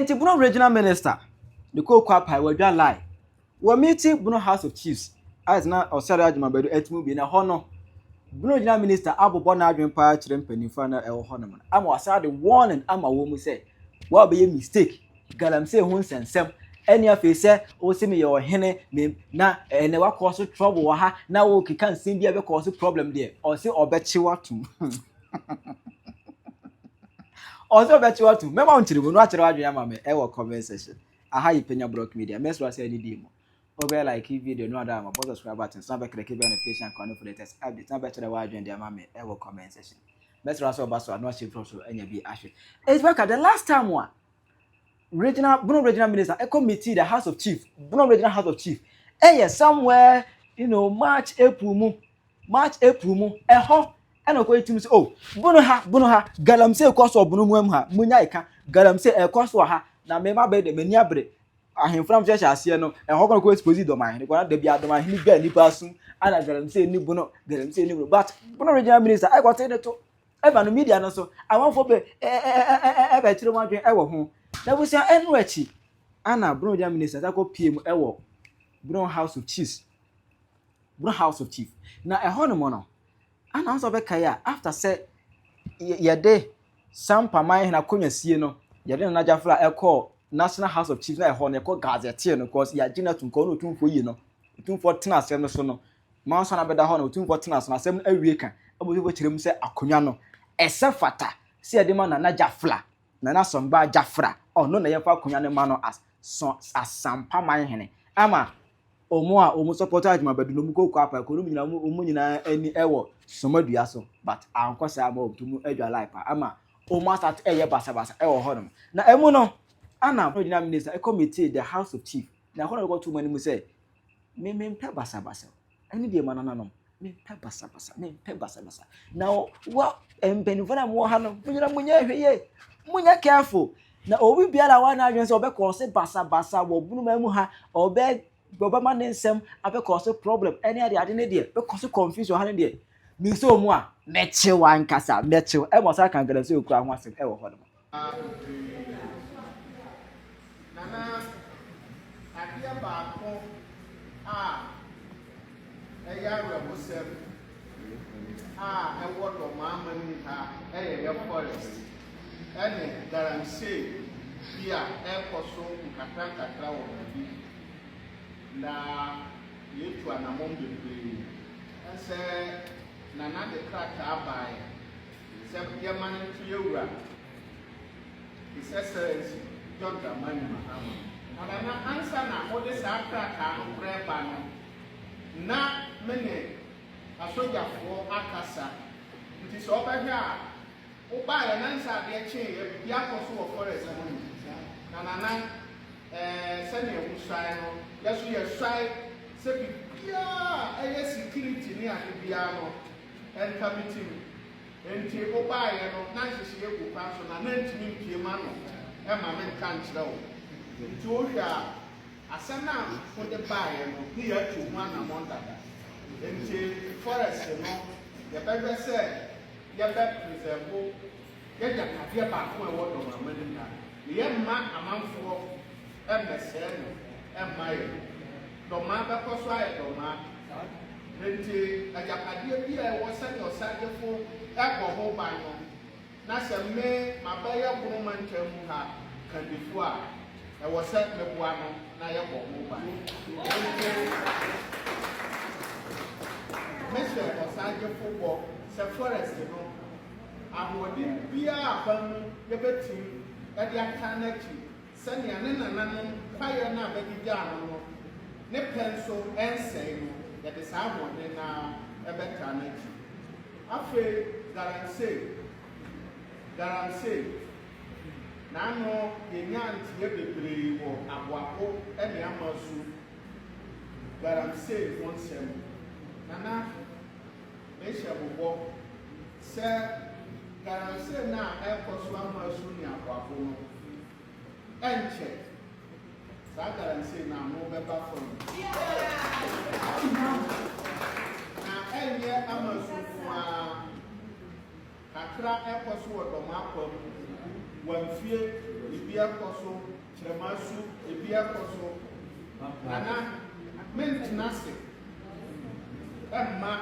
enti Bono Regional Minister the co-quapa we dwa lie we meeting Bono House of Chiefs as na osare adwuma bedu etimu bi na ho no Bono Regional Minister abobo na adwen pa kire mpanimfa na ewo ho no ama wasade warning ama wo mu say wa be mistake galamsey ho nsensem eni afi se o se me ye ohene me na ene wa cause trouble wa ha na wo kika nsem bia be cause problem there o se obechi watum o se obechi watum mema untiri bo no akere wadwen ama me e wo comment section aha yi Penyah Block Media mesro say any demo obe like video no ada ma subscribe button so be click notification icon for latest update na be chere wadwen dia ama me e wo comment section mesro say obaso no share from so enya bi ahwe it's back at the last time one Bono Regional Minister, a committee, the House of Chief, Bono Regional House of Chief. Somewhere, March, April, ho, and I'm going to say, oh, Bono ha, galamsey cost of Bono Mwemha, Munyaika, galamsey a cost for her, now may my bed, the Meniabre. I am from Cheshire, and Hong Kong exposed the mine, the Biadoma, he get any person, and I galamsey new Bono, galamsey new, but Bono Regional Minister, I got it to Evan media, and so I want for ever to one ever home. That was your enrichi. Anna Bono Regional Minister, I go PM ewo. Bono House of Chiefs. Bono House of Chief. Now a honomono. Anna also be kaya after say ye day some pamai na konya sie no. Ye dey na jafra e call National House of Chiefs na e ho na call gazette no cause ya gina tun ko no tun fo yi no. Tun fo tena asem no so no. Ma so na be da ho no tun fo tena so na asem awie kan. Abo fo kirem say akonya no. Ese fata. Se ye dey ma na jafra. Na somba jafra. Oh no na yefa kunya ne mano as sampa manhene ama omo support adwuma badu no mu kokọ apa ko no nyina omo nyina ani ewo somadua so but ankwasa ama otumu adwa life ama omo start eye basa ewo ho no na emu no ana Regional Minister a committee the House of Chief na ho no go to mani mu say me mpe basa ani de manana no me mpe basa now what empenifo na mo ha no munya hweye munya careful na obi biara wa na adwen se obe cause basa wo bunu mamu ha obe ma ne nsem abe cause problem any ade ne de be cause confusion ha ne de mi so mu a meche wan kasa meche e mo sa kan gele se okura ho asem e wo ho no nana adia ba ko e ya re mo sem e wo do ma ni ha e ye forest ene galamsey bia ekoso nkakra wo bi na yetu anamom bebre ese nana de kraka abai se bia man tu yewura isese John Dramani Mahama na ansa na ode sa kraka no preba no na mene asojafo akasa nti so obehwa Oba ya nansa de che ya koso wo forest no na sene usai no yeso ye swai se bia security ni ade bia no en committee enti oba ya no na hihie ku kwa so na ntimi mpie ma no e ma me kan kire wo nti o hwa asana fo de ba ya no ni ya tu ma na mondada enti forest no ye bebe se yebe preserve yega kafia ba ko e wodo ma mani na ye ma amanfo e mese no e mai do ma ba ko so aye do ma nti ajapade bi e wo se ni osagefo e ko ho ba no na se me ma ba ye buru ma ntamu ha kadifo a e wo se me bua no na ye ko ho ba mese osagefo bo se forest no ahodi bia afan yebetim e dia kanaki sani ane nananom kwaye na abegija no ne penso ensei no ye de sa ahodi na ebetanaki afi garansey na no yenya antie bebre wo aboako e ne amasu garansey wonsem nana Esha bobo se garansey na ekoso amasu ni akwafo no enche sa garansey na no beba fon na enye amasu kwa kakra ekoso wodo makom wamfie ebi akɔ so kyerɛmasu ebi akɔ so nana mentena se ɛmma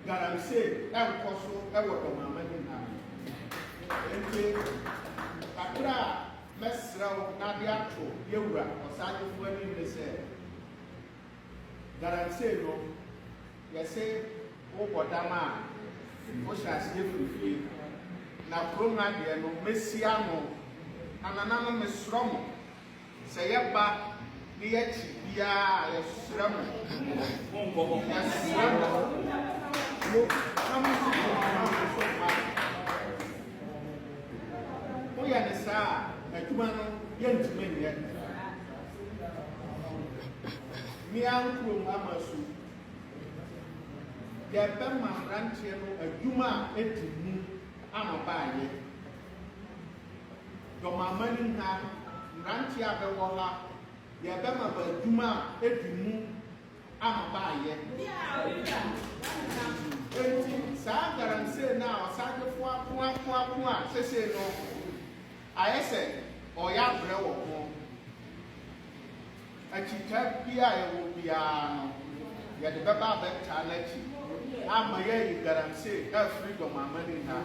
galamsey ɛnkɔ so ɛwɔ Dormaahene ha nti kakra a mɛsrɛ wo na de ato yɛwura ɔsaagyefoɔ anim ne sɛ galamsey no yɛse wobɔ dam a wohyɛ aseɛ firifiri na kurom na deɛ no mɛsia no anana no mesrɛ mo sɛ yɛba ne yɛkyi biara yɛsrɛ mo yɛsrɛ mo woyɛ ne saa a adwuma no yɛntumi nyɛ mmea nkurom ama so yɛbɛma mmeranteɛ no adwuma a ɛdi mu ama baayɛ Dormaahene ha mmeranteɛ a bɛwɔ ha yɛbɛma ba adwuma a ɛdi mu ama baayɛ enti saa galamsey na a ɔsaagyefoɔ ako a sesei no ayɛ sɛ ɔyɛ abrɛ wɔ ho akyika bi a yɛwɔ biara no yɛde bɛba abɛtaa n'akyi ama yɛyi galamsey afiri Dormaahene ha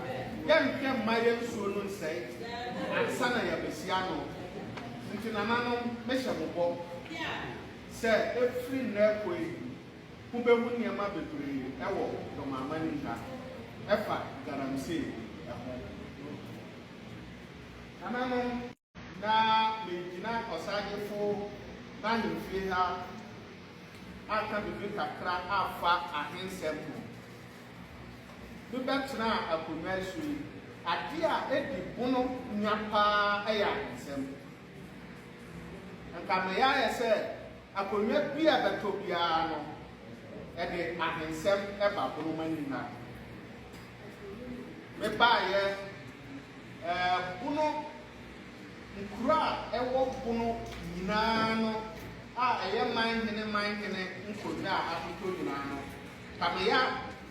yɛnhwɛ mma yɛ nsuo no nsɛe ansa na yɛbɛsia no nti nananom mehyɛ mo bɔ sɛ efiri nnɛ kɔ yi wobɛhu nneɛma bebree ɛwɔ Dormaahene ha ɛfa galamsey ɛho nananom na megyina ɔsaagyefo n'ahemfie ha aka bibi kakra afa ahensɛm ho bibɛtena akonnwa so yi adeɛ a ɛdi bono nya paa ɛyɛ ahensɛm nka meyɛ ayɛ sɛ akonnwa bi a bɛtɔ biara no ɛde ahensɛm ɛba Dormaahene ha mebaayɛ bono nkuro a ɛwɔ bono nyinaa no a ɛyɛ manhene nkonnwa a atotɔ nyinaa no kameyɛ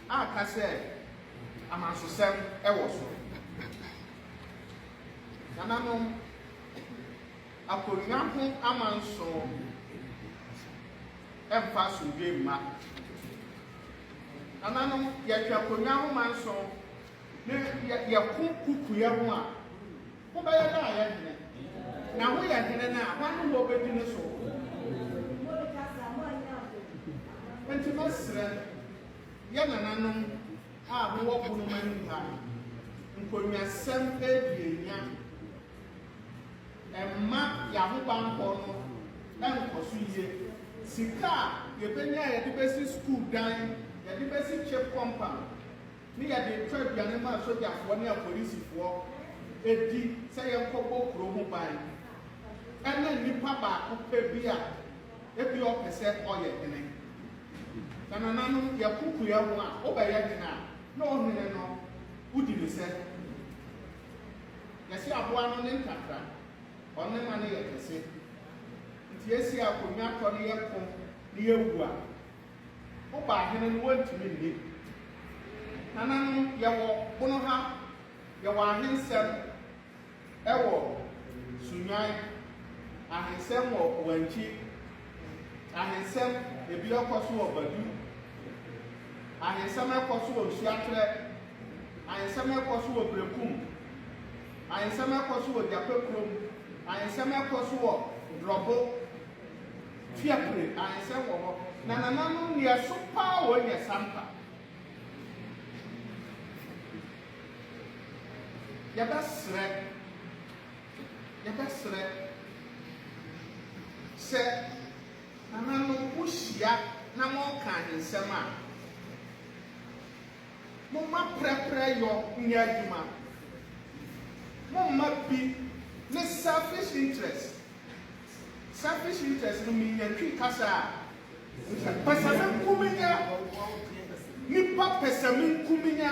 aka sɛ amansosɛm ɛwɔ so nananom akonnwa ho amanso ɛmfa asomdwe mma nananom yɛtwa akonnwa ho manso ne yɛko kukuya ho a wobɛyɛ dɛ a yɛhene na ho yɛ hene no a hwane wɔ bɛdi no so enti mɛsrɛ yɛ nananom a mowɔ Dormaahene ha nkonnwasɛm aduenya ɛmma yɛahobankɔ no ɛnkɔ so yie sika a yɛbɛnya a yɛde bɛsi school dan yɛde bɛsi chip compound ne yɛde twa aduane ma asogyafoɔ ne apolisifoɔ edi sɛ yɛnkɔbɔ kuro ho ban ɛna nnipa baako pɛ bi a ebi ɔpɛ sɛ ɔyɛ hene na nananom yɛkokuya ho a wobɛyɛ hene a na ɔhene no wodi ne sɛ yɛsi aboa no ne ntakra ɔne ma no yɛ kɛse nti esi akonnwa tɔ no yɛko ne yɛwu a woba hene no wɔntumi nni nananom yɛwɔ bono ha yɛwɔ ahensɛm ɛwɔ Sunwan ahensɛm wɔ Wankyi ahensɛm ebi ɛkɔ so wɔ Badu ahensɛm ɛkɔ so wɔ Nsuatrɛ ahensɛm ɛkɔ so wɔ Brekum ahensɛm ɛkɔ so wɔ Gyapɛkurom ahensɛm ɛkɔ so wɔ Drɔbo Fiapre ahensɛm wɔ hɔ na nananom neɛ so paa wɔ nyɛ Sampa yɛbɛsrɛ sɛ nananom wohyia na mɔka ahensɛm a momma prɛprɛ yɔ nyɛ adwuma momma bi ne selfish interest no menyantwi kasa a pɛsɛme nkuminya nipa pɛsɛme nkuminya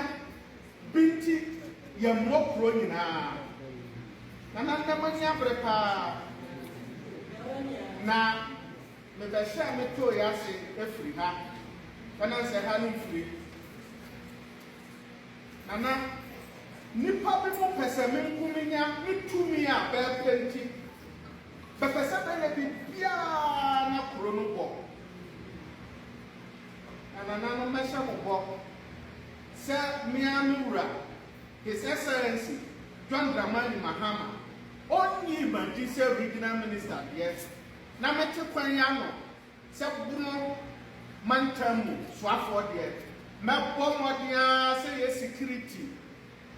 binti yɛmmɔ kuro nyinaa nanandɛmani abere paa na mebɛhyɛ a metoo yɛ ase afiri ha ɛna sɛ ha no mfiri nana nipa bi mo pese me nkuminya mitumi a bepenti pepese be na bibia na kuro no bo anana no mesha mo bo se miamura His Excellency Dormaahene Mahama only Bono Regional Minister yes na mete kwan ya no se Bono mantamu swafo de mebo modia se ye security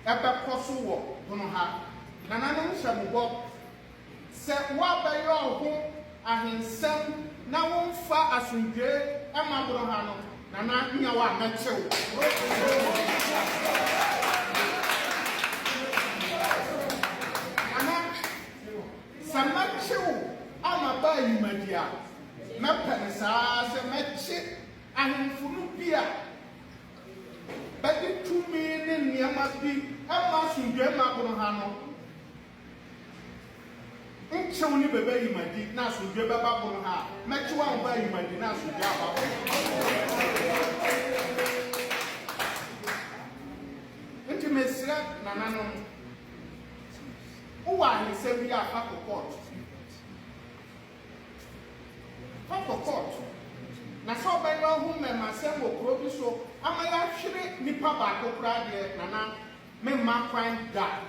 ebe koso wo Bono ha nananom hyemubo se wa bayo ho ahensam na wonfa asundwe ema Bono ha no nana nya wa mechew Samachew ama ba yimadia mepene saa se meche ahemfunu bia bedi tumi ne niama bi ama sundwe ma Bono ha no nchew ni bebe yimadi na sundwe beba Bono ha meche wa ba yimadi na sundwe aba nti mesira nananom uwa ni se bi a court na so ba yo hu me ma se mo kro bi so amaya hwere nipa ba ko kra de nana me ma kwan da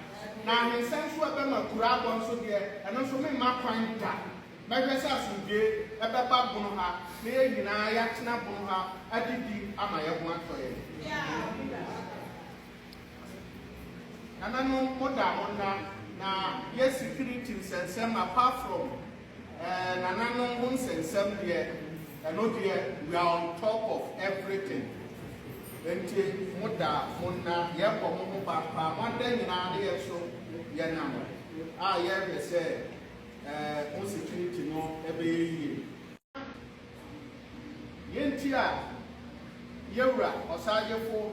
na he senso e be ma kura bon so de eno so me ma kwan da me hwe sa asundie e be ba Bono ha na ye nyina ya tena Bono ha adidi ama ye ho atoye nana no moda na yes security sensem apart from nana no hun sensem there and not here we are on top of everything enti moda monna ye ko mo ba pa moda nyina de so ye nam ye be say on security no ebe yi yenti a yewra osajefo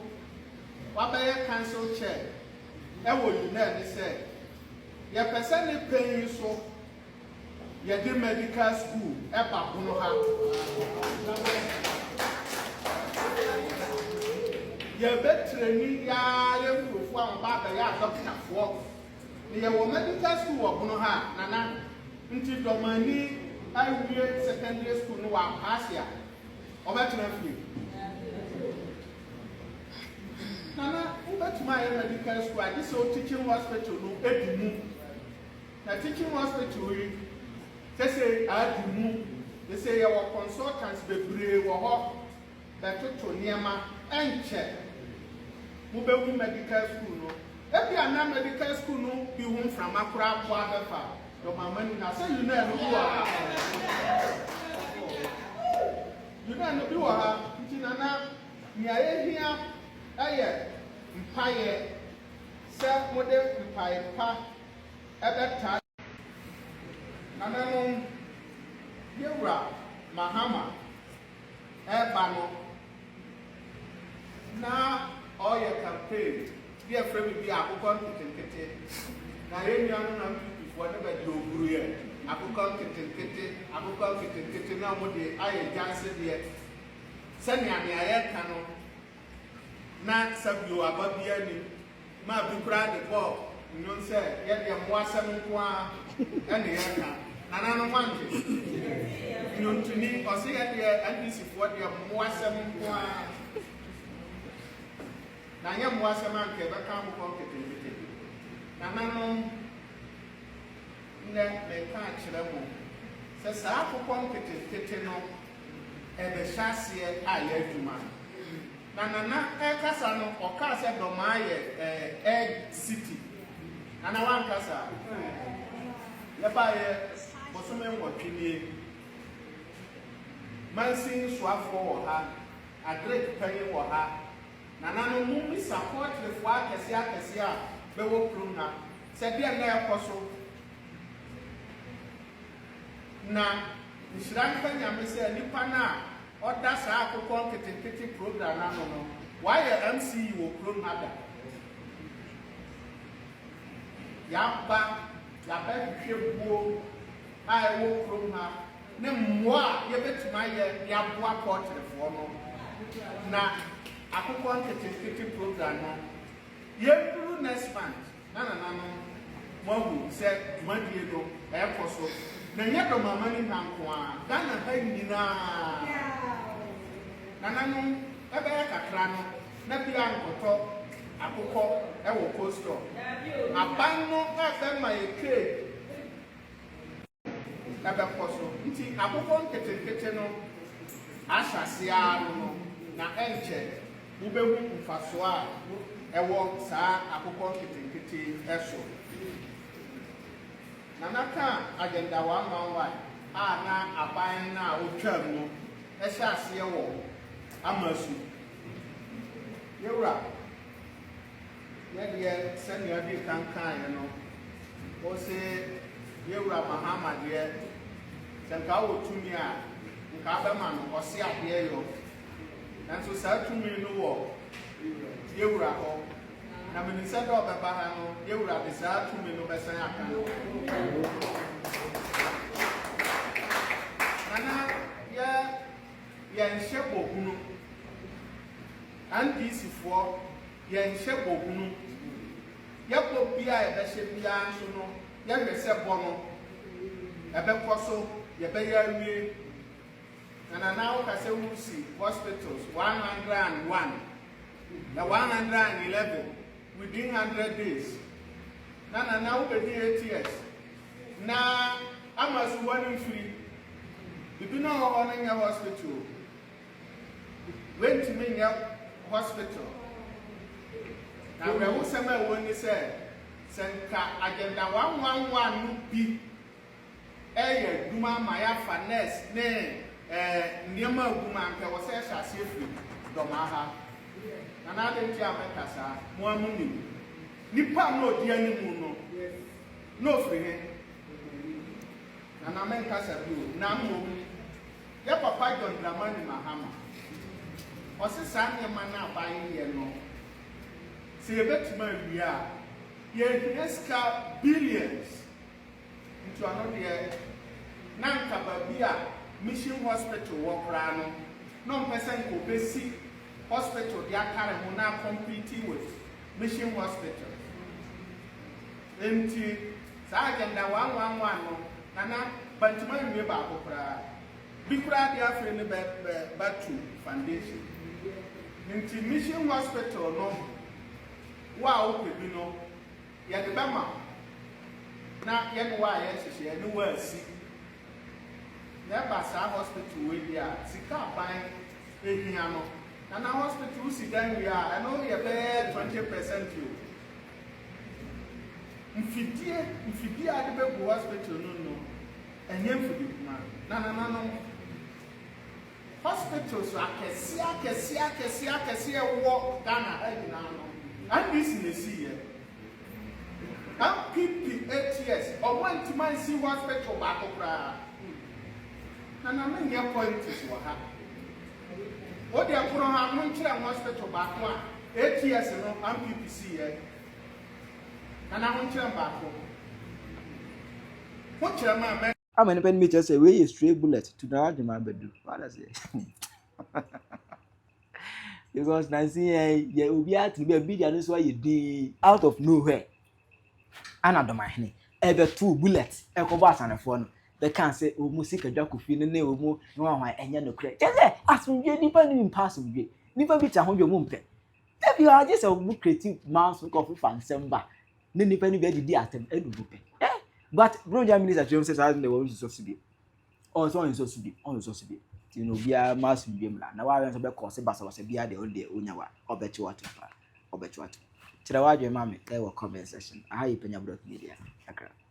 wa be council chair ewo yi na ni say ye person ni pay so ye de medical school e ba Bono ha ye betreni ya ye mfofo an ba ba ya doctor fo ni ye wo medical school wo Bono ha nana nti domani awie secondary school no wa pass ya obetra fi nana ubetuma ye medical school adi so teaching hospital no edumu na teaching hospital we say adumu they say your consultants bebre wo ho betoto niema enche mu be wu medical school no e bia na medical school no bi hu from akura po abefa Dormaahene na say you know no bi wa you know no bi wa nti nana ni ayehia aye mpaye se mode mpaye pa ebeta nanano yewra Mahama eba no na oye campaign bi afre bi akukọ nketenkete na yenya no na before na be oguru ye akukọ nketenkete na mo de aye janse de sani ani aye ka no na sabio ababia ni ma bi kura de ko nyon se ye de mo asem nko a ene ye ka nana no manje nyon tuni o se ye de NDC fo de mo asem nko a na nye mo asem anke be ka mo konkete nana no ne me ka kire mo se sa akukọ nkete no e be hyase a ye adwuma nana kasa no oka se Dormaahene egg city nana wan kasa le ba ye bosome nwotwenie mansin soafo wo ha adrek panyin wo ha nana no mu mi support le fo akese a be wo krum na se bia na ekoso na nshran panya se nipa na oda sa akukọ nketenkete program na no why MC wo krom ada ya ba hwehwo ai wo krom ha ne mmoa ye betuma ye ya boa portrait fo no na akukọ nketenkete program na Yɛduru next month na mwahu sɛ dwumadie no ɛkɔ so na nyɛ Dormaahene nko a Ghana ha nyinaa nananom ɛbɛyɛ kakra no na bi ankɔtɔ akokɔ ɛwɔ coastro aban no ɛbɛma yɛ cake ɛbɛkɔ so nti akokɔ nketenkete no ahyase ara no na ɛnkyɛ wobɛhu mfaso a ɛwɔ saa akokɔ nketenkete ɛso na naka agenda 111 a na aban na otwam no ɛhyɛ aseɛ wɔ amasu yɛwura yɛdeɛ sɛnea de kankan no ɔsɛ yɛwura Mahama deɛ sɛ nka wɔ tumi a nka abɛma no ɔse adeɛ yɔ nanso saa tumi no wɔ yɛwura hɔ na mene sɛ dɛ ɔbɛba ha no yɛwura de saa tumi no bɛsan aka no nana yɛnhyɛ bɔhunu NDC-foɔ yɛnhyɛ bɔhunu yɛbɔ bi a yɛbɛhyɛ biara nso no yɛhwɛ sɛ bɔ no ɛbɛkɔ so yɛbɛyɛ awie na nana woka sɛ wosi hospitals 101 na 111 within 100 days na nana wobɛdi ATS na ama so wɔne mfiri bibi na ɔwɔ no nyɛ hospital wentumi nyɛ hospital na wɛwo sɛm a ɛwɔ ni sɛ nka agenda 111 no bi ɛyɛ adwuma ma yɛafa nurse ne nneɛma aguma nka wɔ sɛ ɛhyɛ aseɛ firi Dormaahene na n'ade nti a mɛka saa mo amu nim nipa na odi animu no na ofiri he na mɛnka sa bio na mo yɛ papa John Dramani Mahama ɔse saa nneɛma na aban yɛ no sɛ yɛbɛtumi awie a yɛhia sika billions nti ɔno deɛ na nka baabi a Mission Hospital wɔ koraa no na ɔmpɛ sɛ nka obɛsi hospital de akare ho na compete with Mission Hospital nti saa agenda 111 no nana bantuma nwie baako koraa bi koraa de afei ne batu foundation nti Mission Hospital no wa a wopɛ bi no yɛde bɛma na yɛne wa a yɛhyehyɛ ne wa asi na ɛba saa hospital wei bi a sika aban ehia no na hospital si dan wi a ɛno yɛ bɛyɛ 20% yo mfidie a de bɛgu hospital no ɛnyɛ mfidie kuma na no hospitals akɛseɛ wɔ Ghana ɛgyina no NDC na esi yɛ MPP ATS ɔmo ntoma nsi hospital baako koraa na menyɛ politics wɔ ha o de akoro ha mo nkyerɛ hospital baako a ATS no MPP si yɛ na mo nkyerɛ baako mo kyerɛ ma mɛ I'm an independent meter say we straight bullet to the argument bedu. What does it? Because Nancy, yeah, we be to be a big and why you did out of nowhere. Anna Dormaahene, ever 2 bullets, echo bars and a phone. They can't say, oh, music a joke of you, no, no, why, and you're no credit. As from you, depending in passing way, never be 100 moon. If you are just a good creative mouse of coffee fan, samba, then depending where the atom, but Regional Minister James says, I don't know subsidy. Also, on subsidy, you know, be a mass medium. Now, I want to be called Sebasa was a beer the old day, Unyawa, or bet you what. Tell what your mammy, there were comment session. I Penyah media.